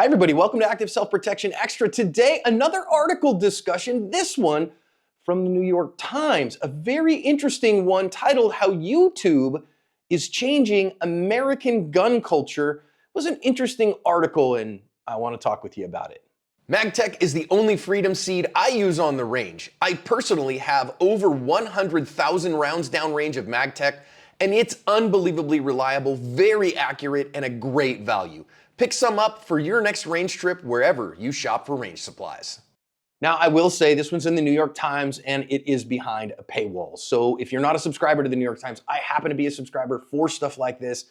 Hi everybody, welcome to Active Self-Protection Extra. Today, another article discussion, this one from the New York Times, a very interesting one titled How YouTube is Changing American Gun Culture. It was an interesting article and I want to talk with you about it. MagTech is the only freedom seed I use on the range. I personally have over 100,000 rounds downrange of MagTech, and it's unbelievably reliable, very accurate, and a great value. Pick some up for your next range trip wherever you shop for range supplies. Now, I will say this one's in the New York Times and it is behind a paywall. So if you're not a subscriber to the New York Times, I happen to be a subscriber for stuff like this.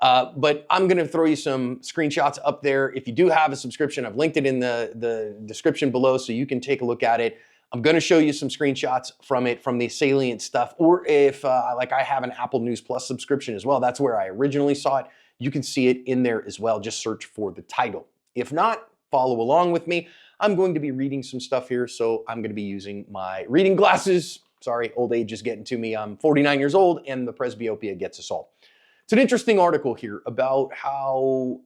But I'm going to throw you some screenshots up there. If you do have a subscription, I've linked it in the description below so you can take a look at it. I'm going to show you some screenshots from it, from the salient stuff. Or if, like I have an Apple News Plus subscription as well, that's where I originally saw it. You can see it in there as well. Just search for the title. If not, follow along with me. I'm going to be reading some stuff here, so I'm going to be using my reading glasses. Sorry, old age is getting to me. I'm 49 years old and the presbyopia gets us all. It's an interesting article here about how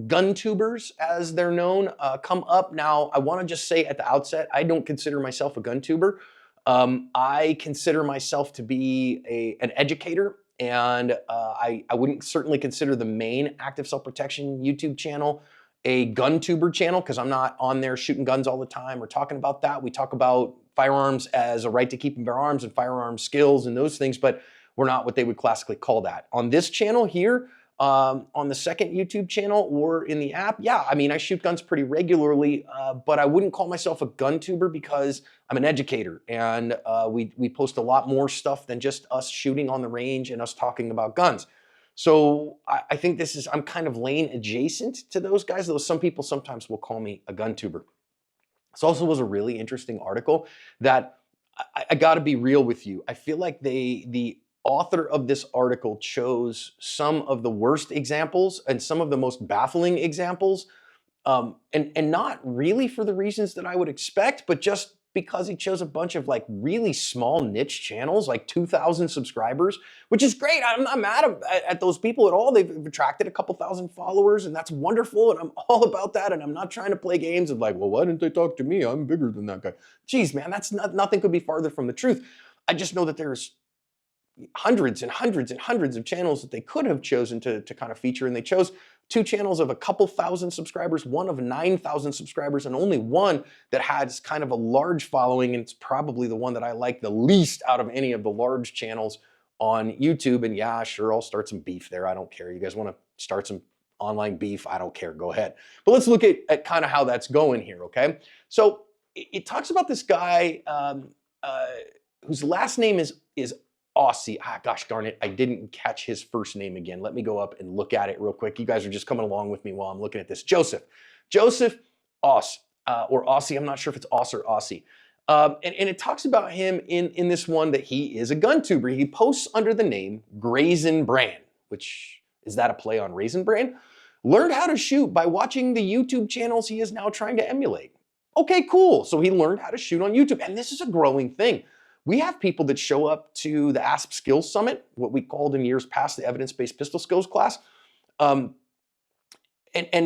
GunTubers, as they're known, come up. Now, I want to just say at the outset, I don't consider myself a GunTuber. I consider myself to be an educator, and I wouldn't certainly consider the main Active Self-Protection YouTube channel a GunTuber channel, because I'm not on there shooting guns all the time or talking about that. We talk about firearms as a right to keep and bear arms and firearm skills and those things, but we're not what they would classically call that. On this channel here, on the second YouTube channel or in the app, yeah, I mean, I shoot guns pretty regularly, but I wouldn't call myself a GunTuber because I'm an educator, and we post a lot more stuff than just us shooting on the range and us talking about guns. So I think I'm kind of lane adjacent to those guys, though some people sometimes will call me a GunTuber. This also was a really interesting article that I got to be real with you. I feel like the author of this article chose some of the worst examples and some of the most baffling examples, and not really for the reasons that I would expect, but just because he chose a bunch of like really small niche channels, like 2,000 subscribers, which is great. I'm not mad at those people at all. They've attracted a couple thousand followers, and that's wonderful, and I'm all about that, and I'm not trying to play games of like, well, why didn't they talk to me? I'm bigger than that guy. Geez, man, nothing could be farther from the truth. I just know that there's hundreds and hundreds and hundreds of channels that they could have chosen to kind of feature, and they chose two channels of a couple thousand subscribers, one of 9,000 subscribers, and only one that has kind of a large following, and it's probably the one that I like the least out of any of the large channels on YouTube. And yeah, sure, I'll start some beef there. I don't care. You guys want to start some online beef? I don't care. Go ahead. But let's look at kind of how that's going here, okay? So it talks about this guy whose last name is Aussie. Gosh darn it, I didn't catch his first name again. Let me go up and look at it real quick. You guys are just coming along with me while I'm looking at this. Joseph Oss, or Aussie. I'm not sure if it's Oss or Aussie. And it talks about him in this one that he is a GunTuber. He posts under the name Raisin Bran, which, is that a play on Raisin Bran? Learned how to shoot by watching the YouTube channels he is now trying to emulate. Okay, cool. So he learned how to shoot on YouTube, and this is a growing thing. We have people that show up to the ASP Skills Summit, what we called in years past the Evidence-Based Pistol Skills class, and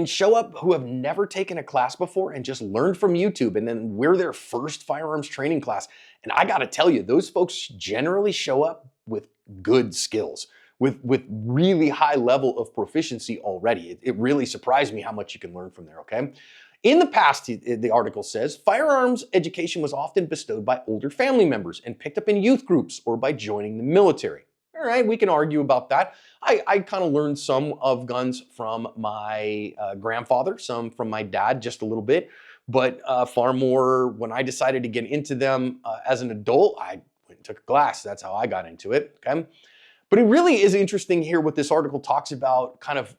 show up who have never taken a class before and just learned from YouTube, and then we're their first firearms training class. And I gotta tell you, those folks generally show up with good skills, with really high level of proficiency already. It really surprised me how much you can learn from there, okay? In the past, the article says, firearms education was often bestowed by older family members and picked up in youth groups or by joining the military. All right, we can argue about that. I kind of learned some of guns from my grandfather, some from my dad, just a little bit, but far more when I decided to get into them as an adult. I went and took a class. That's how I got into it, okay? But it really is interesting here what this article talks about, kind of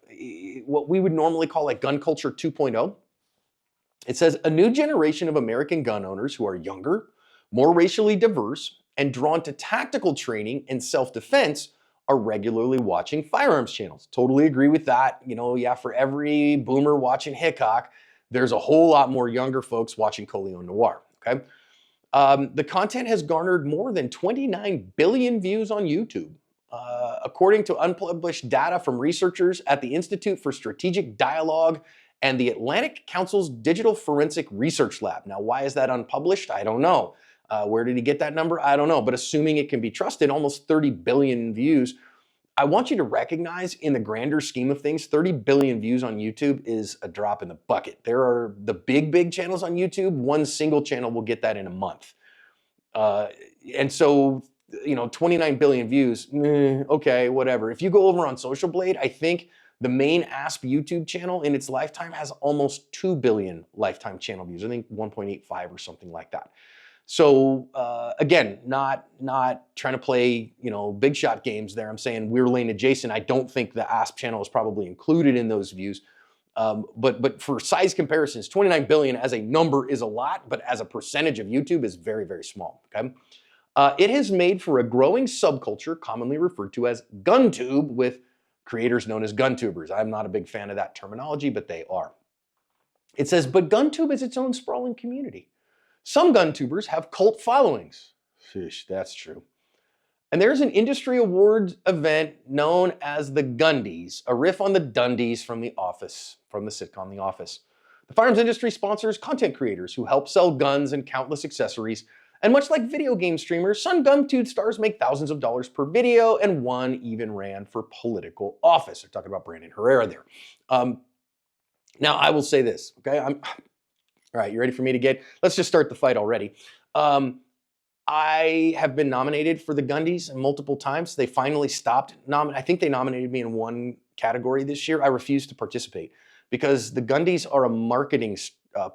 what we would normally call like gun culture 2.0. It says, a new generation of American gun owners who are younger, more racially diverse, and drawn to tactical training and self-defense are regularly watching firearms channels. Totally agree with that. You know, yeah, for every boomer watching Hickok, there's a whole lot more younger folks watching Coleon Noir, okay? The content has garnered more than 29 billion views on YouTube. According to unpublished data from researchers at the Institute for Strategic Dialogue and the Atlantic Council's Digital Forensic Research Lab. Now, why is that unpublished? I don't know. Where did he get that number? I don't know. But assuming it can be trusted, almost 30 billion views. I want you to recognize, in the grander scheme of things, 30 billion views on YouTube is a drop in the bucket. There are the big channels on YouTube. One single channel will get that in a month. And so, 29 billion views, okay, whatever. If you go over on Social Blade, I think the main ASP YouTube channel in its lifetime has almost 2 billion lifetime channel views. I think 1.85 or something like that. So again, not trying to play big shot games there. I'm saying we're lane adjacent. I don't think the ASP channel is probably included in those views. But for size comparisons, 29 billion as a number is a lot, but as a percentage of YouTube is very, very small. Okay. It has made for a growing subculture commonly referred to as GunTube, with creators known as GunTubers. I'm not a big fan of that terminology, but they are. It says, but GunTube is its own sprawling community. Some GunTubers have cult followings. Fish, that's true. And there's an industry awards event known as the Gundies, a riff on the Dundies from The Office, from the sitcom The Office. The firearms industry sponsors content creators who help sell guns and countless accessories. And much like video game streamers, some GunTube stars make thousands of dollars per video, and one even ran for political office. They're talking about Brandon Herrera there. Now, I will say this, okay? All right, you ready for me to let's just start the fight already. I have been nominated for the Gundies multiple times. They finally stopped. I think they nominated me in one category this year. I refused to participate because the Gundies are a marketing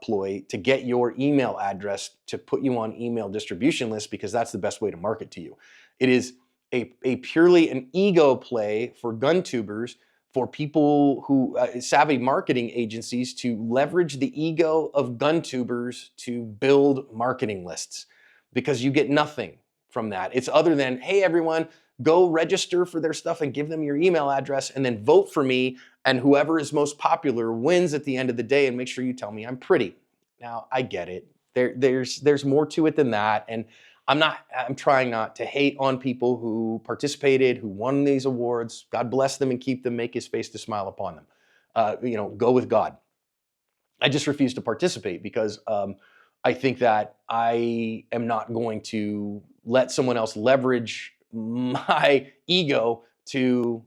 ploy to get your email address to put you on email distribution lists, because that's the best way to market to you. It is a purely an ego play for GunTubers, for people who, savvy marketing agencies, to leverage the ego of GunTubers to build marketing lists, because you get nothing from that. It's other than, hey, everyone, go register for their stuff and give them your email address and then vote for me, and whoever is most popular wins at the end of the day, and make sure you tell me I'm pretty. Now, I get it. There's more to it than that, and I'm trying not to hate on people who participated, who won these awards. God bless them and keep them, make his face to smile upon them. Go with God. I just refuse to participate because I think that I am not going to let someone else leverage my ego to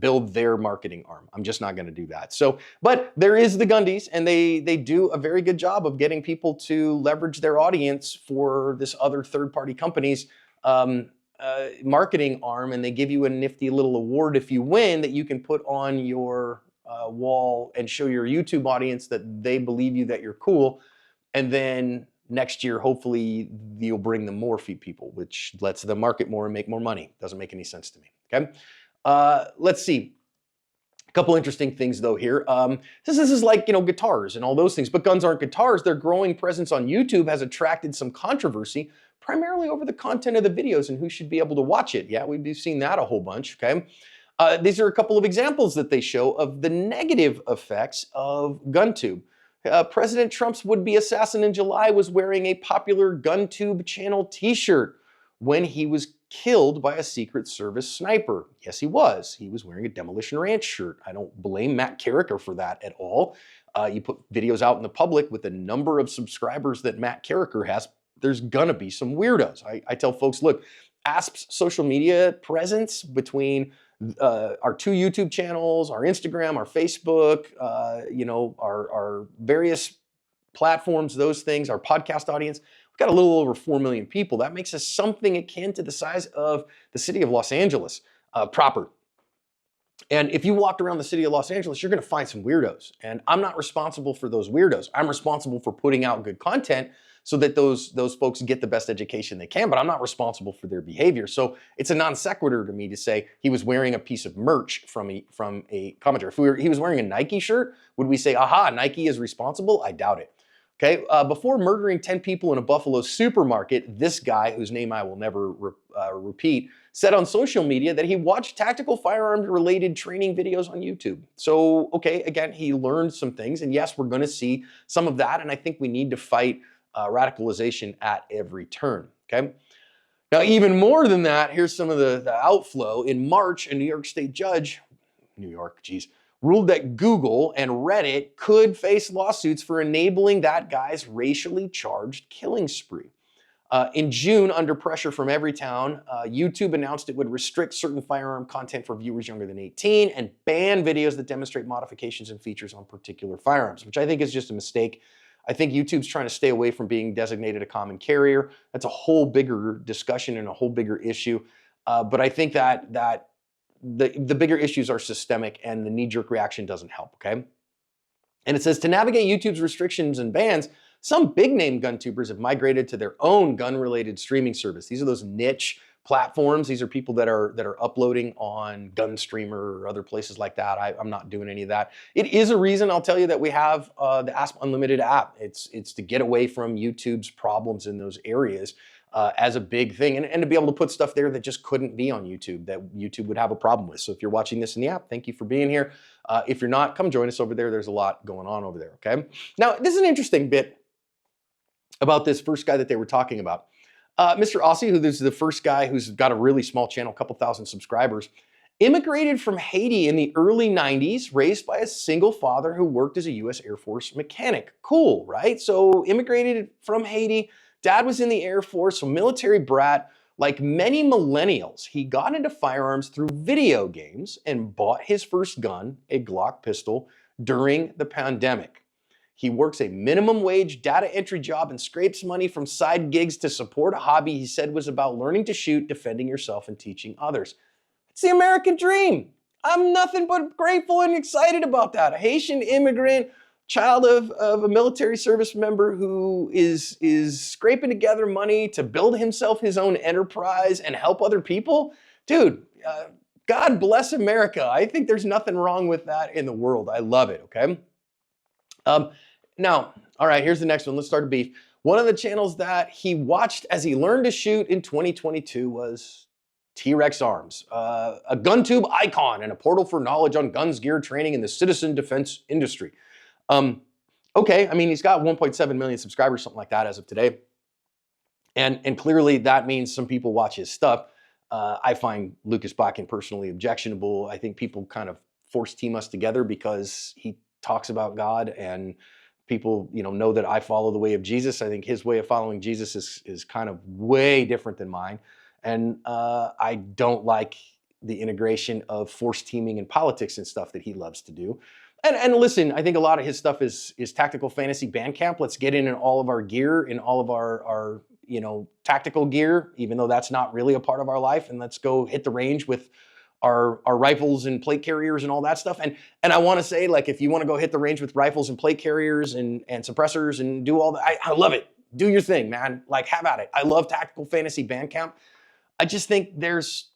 build their marketing arm. I'm just not going to do that. So, but there is the Gundies, and they do a very good job of getting people to leverage their audience for this other third-party company's marketing arm, and they give you a nifty little award if you win that you can put on your wall and show your YouTube audience that they believe you, that you're cool, and then next year, hopefully, you'll bring them more people, which lets them market more and make more money. Doesn't make any sense to me, okay? Let's see. A couple interesting things, though, here. This is like, guitars and all those things, but guns aren't guitars. Their growing presence on YouTube has attracted some controversy, primarily over the content of the videos and who should be able to watch it. Yeah, we've seen that a whole bunch, okay? These are a couple of examples that they show of the negative effects of GunTube. President Trump's would-be assassin in July was wearing a popular GunTube channel t-shirt when he was killed by a Secret Service sniper. Yes, he was. He was wearing a Demolition Ranch shirt. I don't blame Matt Carricker for that at all. You put videos out in the public with the number of subscribers that Matt Carricker has, there's gonna be some weirdos. I tell folks, look, ASP's social media presence between our 2 YouTube channels, our Instagram, our Facebook, our various platforms, those things, our podcast audience, we've got a little over 4 million people. That makes us something akin to the size of the city of Los Angeles proper. And if you walked around the city of Los Angeles, you're gonna find some weirdos. And I'm not responsible for those weirdos. I'm responsible for putting out good content so that those folks get the best education they can, but I'm not responsible for their behavior. So it's a non sequitur to me to say he was wearing a piece of merch from a commenter. If he was wearing a Nike shirt, would we say, aha, Nike is responsible? I doubt it. Okay, before murdering 10 people in a Buffalo supermarket, this guy, whose name I will never repeat, said on social media that he watched tactical firearms-related training videos on YouTube. So, okay, again, he learned some things, and yes, we're gonna see some of that, and I think we need to fight radicalization at every turn, okay? Now, even more than that, here's some of the outflow. In March, a New York State judge, ruled that Google and Reddit could face lawsuits for enabling that guy's racially charged killing spree. In June, under pressure from Everytown, YouTube announced it would restrict certain firearm content for viewers younger than 18 and ban videos that demonstrate modifications and features on particular firearms, which I think is just a mistake. I think YouTube's trying to stay away from being designated a common carrier. That's a whole bigger discussion and a whole bigger issue. But I think that the bigger issues are systemic and the knee-jerk reaction doesn't help, okay? And it says, to navigate YouTube's restrictions and bans, some big-name GunTubers have migrated to their own gun-related streaming service. These are those niche platforms. These are people that are uploading on GunStreamer or other places like that. I'm not doing any of that. It is a reason, I'll tell you, that we have the Asp Unlimited app. It's to get away from YouTube's problems in those areas as a big thing, and to be able to put stuff there that just couldn't be on YouTube, that YouTube would have a problem with. So if you're watching this in the app, thank you for being here. If you're not, come join us over there. There's a lot going on over there, okay? Now, this is an interesting bit about this first guy that they were talking about. Mr. Aussie, who is the first guy who's got a really small channel, a couple thousand subscribers, immigrated from Haiti in the early 90s, raised by a single father who worked as a U.S. Air Force mechanic. Cool, right? So immigrated from Haiti. Dad was in the Air Force, a military brat. Like many millennials, he got into firearms through video games and bought his first gun, a Glock pistol, during the pandemic. He works a minimum wage data entry job and scrapes money from side gigs to support a hobby he said was about learning to shoot, defending yourself, and teaching others. It's the American dream. I'm nothing but grateful and excited about that. A Haitian immigrant, child of a military service member who is scraping together money to build himself his own enterprise and help other people. Dude, God bless America. I think there's nothing wrong with that in the world. I love it, okay? Now, all right, here's the next one. Let's start a beef. One of the channels that he watched as he learned to shoot in 2022 was T-Rex Arms, a GunTube icon and a portal for knowledge on guns, gear, training, and the citizen defense industry. Okay, I mean, he's got 1.7 million subscribers, something like that as of today. And clearly that means some people watch his stuff. I find Lucas Bakken personally objectionable. I think people kind of force team us together because he talks about God, and people, know that I follow the way of Jesus. I think his way of following Jesus is kind of way different than mine. And I don't like the integration of force teaming and politics and stuff that he loves to do. And listen, I think a lot of his stuff is tactical fantasy band camp. Let's get in all of our gear, in all of our tactical gear, even though that's not really a part of our life. And let's go hit the range with our rifles and plate carriers and all that stuff. And I want to say, like, if you want to go hit the range with rifles and plate carriers and suppressors and do all that, I love it. Do your thing, man. Like, have at it. I love tactical fantasy band camp. I just think there's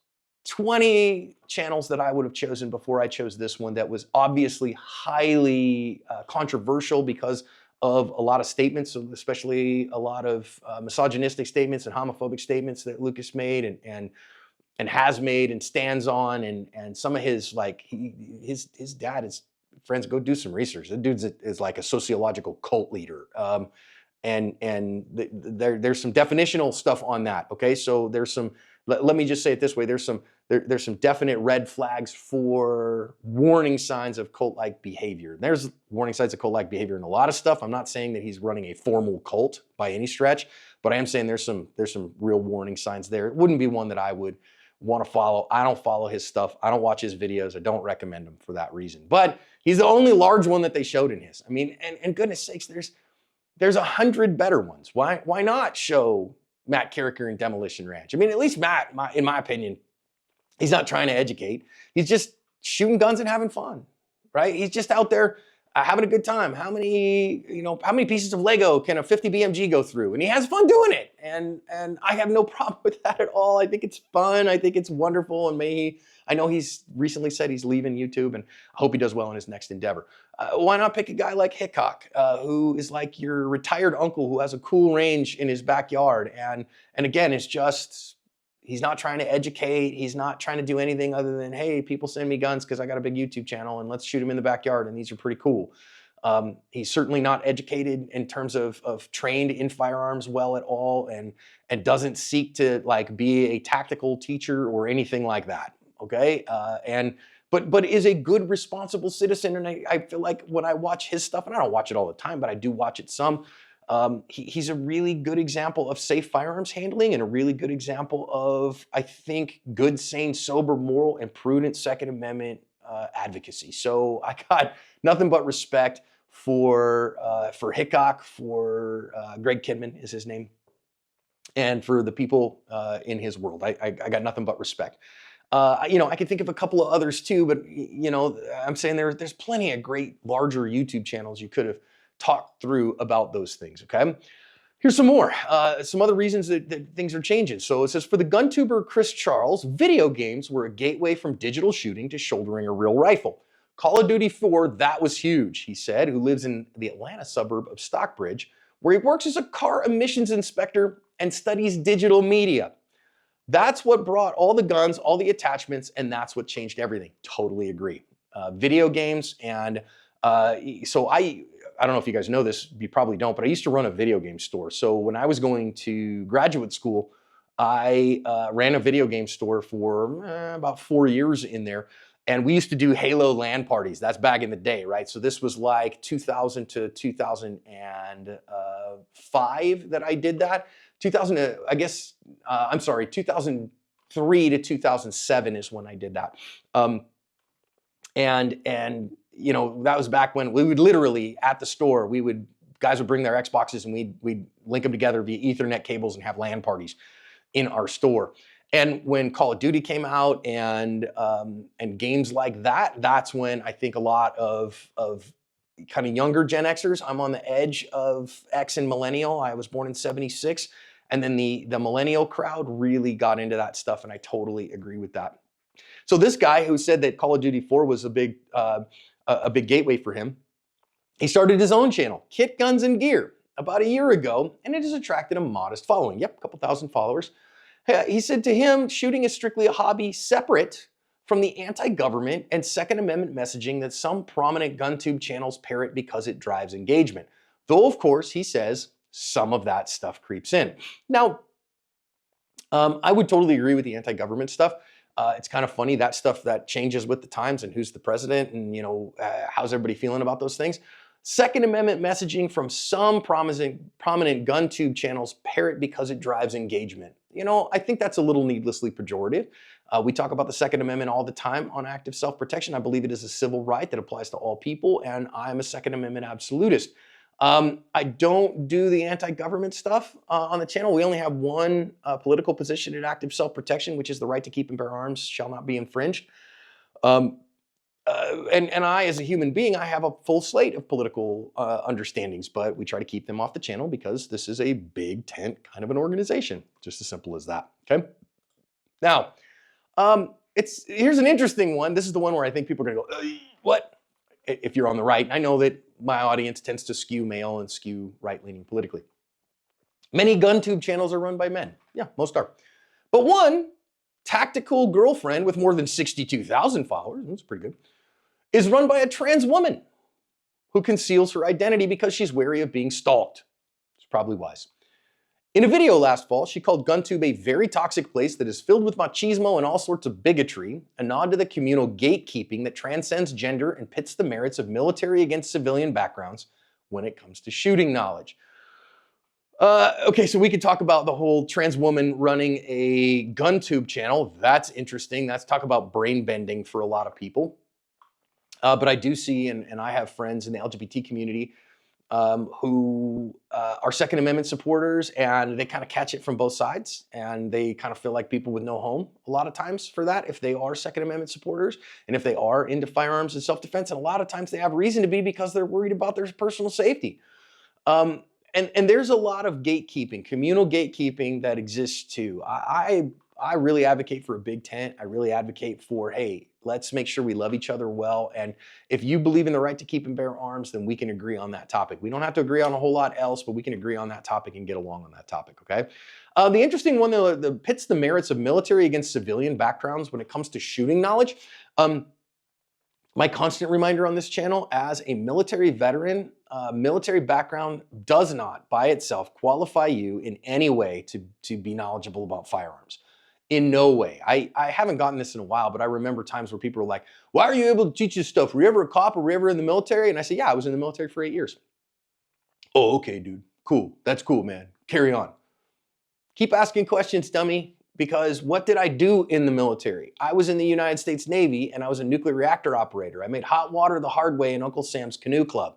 20 channels that I would have chosen before I chose this one that was obviously highly controversial because of a lot of statements, especially a lot of misogynistic statements and homophobic statements that Lucas made and has made and stands on, and some of his, like, his dad is, friends, go do some research. The dude is like a sociological cult leader. And there's some definitional stuff on that, okay? So there's some, let me just say it this way, there's some definite red flags for warning signs of cult-like behavior. There's warning signs of cult-like behavior in a lot of stuff. I'm not saying that he's running a formal cult by any stretch, but I am saying there's some real warning signs there. It wouldn't be one that I would want to follow. I don't follow his stuff. I don't watch his videos. I don't recommend him for that reason. But he's the only large one that they showed in his. I mean, and goodness sakes, there's 100 better ones. Why not show Matt Carricker in Demolition Ranch? I mean, at least Matt, in my opinion, he's not trying to educate. He's just shooting guns and having fun, right? He's just out there having a good time. How many pieces of Lego can a 50 BMG go through? And he has fun doing it. And I have no problem with that at all. I think it's fun. I think it's wonderful. And I know he's recently said he's leaving YouTube, and I hope he does well in his next endeavor. Why not pick a guy like Hickok, who is like your retired uncle who has a cool range in his backyard? And again, it's just, he's not trying to educate. He's not trying to do anything other than, hey, people send me guns because I got a big YouTube channel and let's shoot them in the backyard, and these are pretty cool. He's certainly not educated in terms of trained in firearms well at all, and doesn't seek to, like, be a tactical teacher or anything like that. Okay, but is a good, responsible citizen. And I feel like when I watch his stuff, and I don't watch it all the time, but I do watch it some, he's a really good example of safe firearms handling and a really good example of, I think, good, sane, sober, moral, and prudent Second Amendment advocacy. So I got nothing but respect for Hickok, for Greg Kidman is his name, and for the people in his world. I got nothing but respect. You know, I can think of a couple of others too, but you know, I'm saying there's plenty of great larger YouTube channels you could have talked through about those things. Okay, here's some more. Some other reasons that things are changing. So it says, for the GunTuber Chris Charles, video games were a gateway from digital shooting to shouldering a real rifle. Call of Duty 4, that was huge, he said, who lives in the Atlanta suburb of Stockbridge, where he works as a car emissions inspector and studies digital media. That's what brought all the guns, all the attachments, and that's what changed everything. Totally agree. Video games, and so I don't know if you guys know this, you probably don't, but I used to run a video game store. So when I was going to graduate school, I ran a video game store for about 4 years in there. And we used to do Halo LAN parties. That's back in the day, right? So this was like 2000 to 2005 that I did that. 2000, I guess, I'm sorry, 2003 to 2007 is when I did that. And you know, that was back when we would literally, at the store, guys would bring their Xboxes and we'd link them together via Ethernet cables and have LAN parties in our store. And when Call of Duty came out and games like that, that's when I think a lot of kind of younger Gen Xers, I'm on the edge of X and millennial. I was born in '76. And then the millennial crowd really got into that stuff, and I totally agree with that. So this guy who said that Call of Duty 4 was a big gateway for him, he started his own channel, Kit, Guns, and Gear, about a year ago, and it has attracted a modest following. Yep, a couple thousand followers. He said to him, shooting is strictly a hobby separate from the anti-government and Second Amendment messaging that some prominent GunTube channels parrot because it drives engagement. Though, of course, he says, some of that stuff creeps in. Now, I would totally agree with the anti-government stuff. It's kind of funny, that stuff that changes with the times and who's the president and, you know, how's everybody feeling about those things. Second Amendment messaging from some prominent GunTube channels parrot because it drives engagement. You know, I think that's a little needlessly pejorative. We talk about the Second Amendment all the time on active self-protection. I believe it is a civil right that applies to all people, and I'm a Second Amendment absolutist. I don't do the anti-government stuff on the channel. We only have one political position in active self-protection, which is the right to keep and bear arms shall not be infringed. And I, as a human being, I have a full slate of political understandings, but we try to keep them off the channel because this is a big tent kind of an organization. Just as simple as that, okay? Now, here's an interesting one. This is the one where I think people are gonna go, what? If you're on the right. I know that my audience tends to skew male and skew right-leaning politically. Many GunTube channels are run by men. Yeah, most are. But one, Tactical Girlfriend with more than 62,000 followers, that's pretty good, is run by a trans woman who conceals her identity because she's wary of being stalked. It's probably wise. In a video last fall, she called GunTube a very toxic place that is filled with machismo and all sorts of bigotry, a nod to the communal gatekeeping that transcends gender and pits the merits of military against civilian backgrounds when it comes to shooting knowledge. Okay, so we could talk about the whole trans woman running a GunTube channel. That's interesting. That's talk about brain bending for a lot of people. But I do see, and I have friends in the LGBT community who are Second Amendment supporters, and they kind of catch it from both sides, and they kind of feel like people with no home a lot of times for that if they are Second Amendment supporters and if they are into firearms and self-defense, and a lot of times they have reason to be because they're worried about their personal safety. And there's a lot of gatekeeping, communal gatekeeping that exists too. I really advocate for a big tent. I really advocate for, hey, let's make sure we love each other well. And if you believe in the right to keep and bear arms, then we can agree on that topic. We don't have to agree on a whole lot else, but we can agree on that topic and get along on that topic, okay? The interesting one, though, that pits the merits of military against civilian backgrounds when it comes to shooting knowledge. My constant reminder on this channel, as a military veteran, military background does not by itself qualify you in any way to be knowledgeable about firearms. In no way. I haven't gotten this in a while, but I remember times where people were like, why are you able to teach this stuff? Were you ever a cop or were you ever in the military? And I said, yeah, I was in the military for 8 years. Oh, okay, dude. Cool. That's cool, man. Carry on. Keep asking questions, dummy, because what did I do in the military? I was in the United States Navy and I was a nuclear reactor operator. I made hot water the hard way in Uncle Sam's Canoe Club.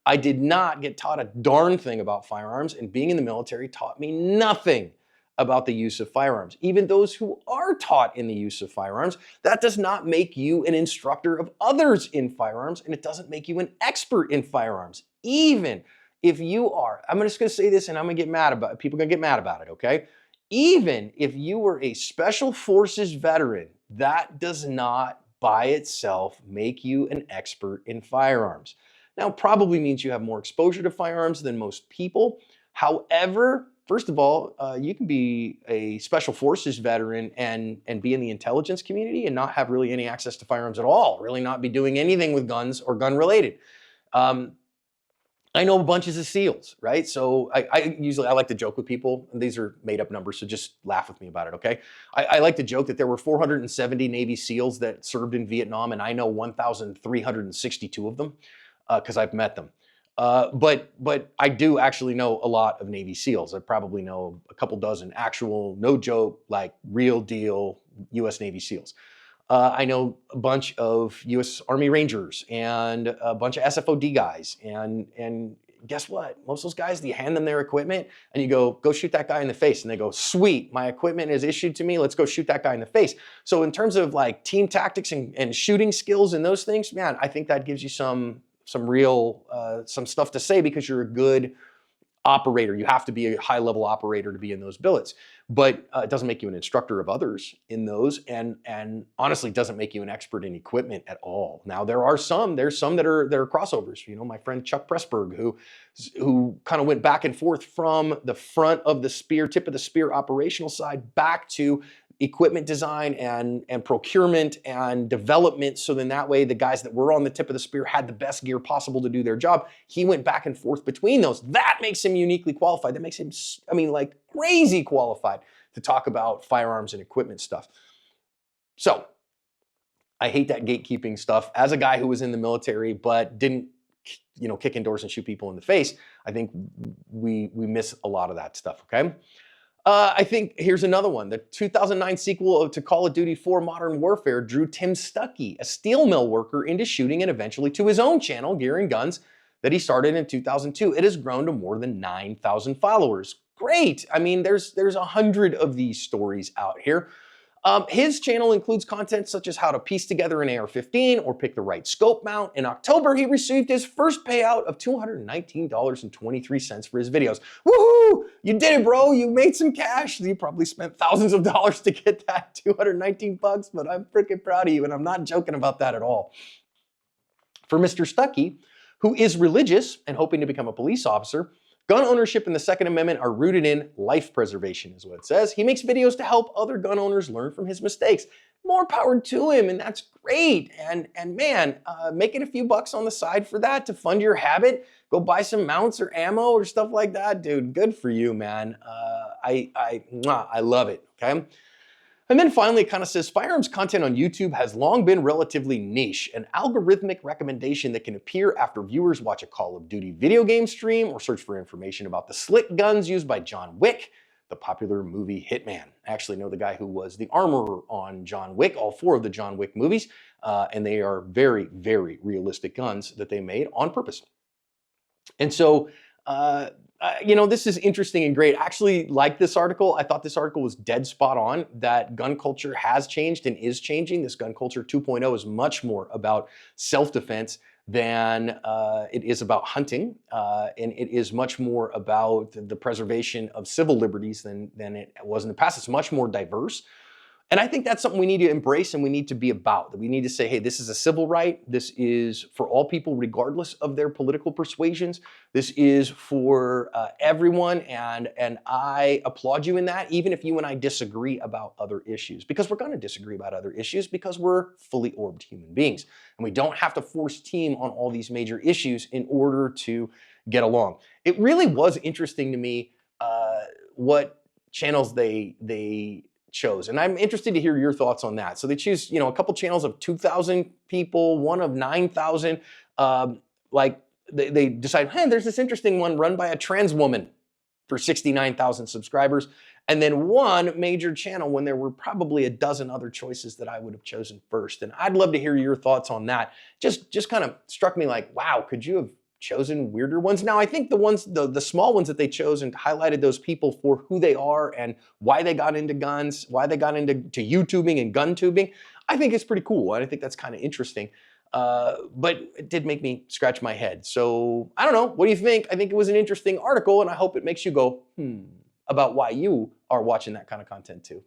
I did not get taught a darn thing about firearms, and being in the military taught me nothing about the use of firearms. Even those who are taught in the use of firearms, that does not make you an instructor of others in firearms, and it doesn't make you an expert in firearms. Even if you are, I'm just gonna say this and I'm gonna get mad about it, people are gonna get mad about it, okay? Even if you were a special forces veteran, that does not by itself make you an expert in firearms. Now, probably means you have more exposure to firearms than most people. However, first of all, you can be a special forces veteran and be in the intelligence community and not have really any access to firearms at all, really not be doing anything with guns or gun related. I know bunches of SEALs, right? So I usually like to joke with people, and these are made up numbers, so just laugh with me about it, okay? I like to joke that there were 470 Navy SEALs that served in Vietnam, and I know 1,362 of them because I've met them. But I do actually know a lot of Navy SEALs. I probably know a couple dozen actual, no joke, like real deal US Navy SEALs. I know a bunch of U.S. Army Rangers and a bunch of SFOD guys. And guess what? Most of those guys, you hand them their equipment and you go shoot that guy in the face. And they go, sweet, my equipment is issued to me. Let's go shoot that guy in the face. So in terms of like team tactics and shooting skills and those things, man, I think that gives you some real, some stuff to say because you're a good operator. You have to be a high level operator to be in those billets, but it doesn't make you an instructor of others in those, and honestly doesn't make you an expert in equipment at all. Now there's some that are crossovers. You know, my friend Chuck Pressburg, who kind of went back and forth from the front of the spear, tip of the spear operational side back to equipment design and procurement and development. So then that way the guys that were on the tip of the spear had the best gear possible to do their job. He went back and forth between those. That makes him uniquely qualified. That makes him, I mean, like crazy qualified to talk about firearms and equipment stuff. So I hate that gatekeeping stuff. As a guy who was in the military but didn't, you know, kick in doors and shoot people in the face, I think we miss a lot of that stuff, okay? I think here's another one. The 2009 sequel to Call of Duty 4 Modern Warfare drew Tim Stuckey, a steel mill worker, into shooting and eventually to his own channel, Gear and Guns, that he started in 2002. It has grown to more than 9,000 followers. Great. I mean, there's 100 of these stories out here. His channel includes content such as how to piece together an AR-15 or pick the right scope mount. In October, he received his first payout of $219.23 for his videos. Woohoo! You did it, bro. You made some cash. You probably spent thousands of dollars to get that 219 bucks, but I'm freaking proud of you, and I'm not joking about that at all. For Mr. Stuckey, who is religious and hoping to become a police officer, gun ownership and the Second Amendment are rooted in life preservation, is what it says. He makes videos to help other gun owners learn from his mistakes. More power to him, and that's great. And man, making a few bucks on the side for that to fund your habit, go buy some mounts or ammo or stuff like that, dude. Good for you, man. I love it. Okay. And then finally, it kind of says, firearms content on YouTube has long been relatively niche, an algorithmic recommendation that can appear after viewers watch a Call of Duty video game stream or search for information about the slick guns used by John Wick, the popular movie Hitman. I actually know the guy who was the armorer on John Wick, all 4 of the John Wick movies, and they are very, very realistic guns that they made on purpose. And so, you know, this is interesting and great. I actually like this article. I thought this article was dead spot on, that gun culture has changed and is changing. This gun culture 2.0 is much more about self-defense than it is about hunting. And it is much more about the preservation of civil liberties than it was in the past. It's much more diverse. And I think that's something we need to embrace and we need to be about. That we need to say, hey, this is a civil right. This is for all people, regardless of their political persuasions. This is for everyone, and I applaud you in that, even if you and I disagree about other issues. Because we're going to disagree about other issues because we're fully orbed human beings. And we don't have to force team on all these major issues in order to get along. It really was interesting to me what channels they chose. And I'm interested to hear your thoughts on that. So they choose, you know, a couple channels of 2,000 people, one of 9,000. Like they decide, hey, there's this interesting one run by a trans woman for 69,000 subscribers. And then one major channel when there were probably a dozen other choices that I would have chosen first. And I'd love to hear your thoughts on that. Just kind of struck me like, wow, could you have chosen weirder ones? Now, I think the small ones that they chose and highlighted those people for who they are and why they got into guns, why they got into YouTubing and gun tubing, I think it's pretty cool. And I think that's kind of interesting. But it did make me scratch my head. So I don't know. What do you think? I think it was an interesting article, and I hope it makes you go, about why you are watching that kind of content too.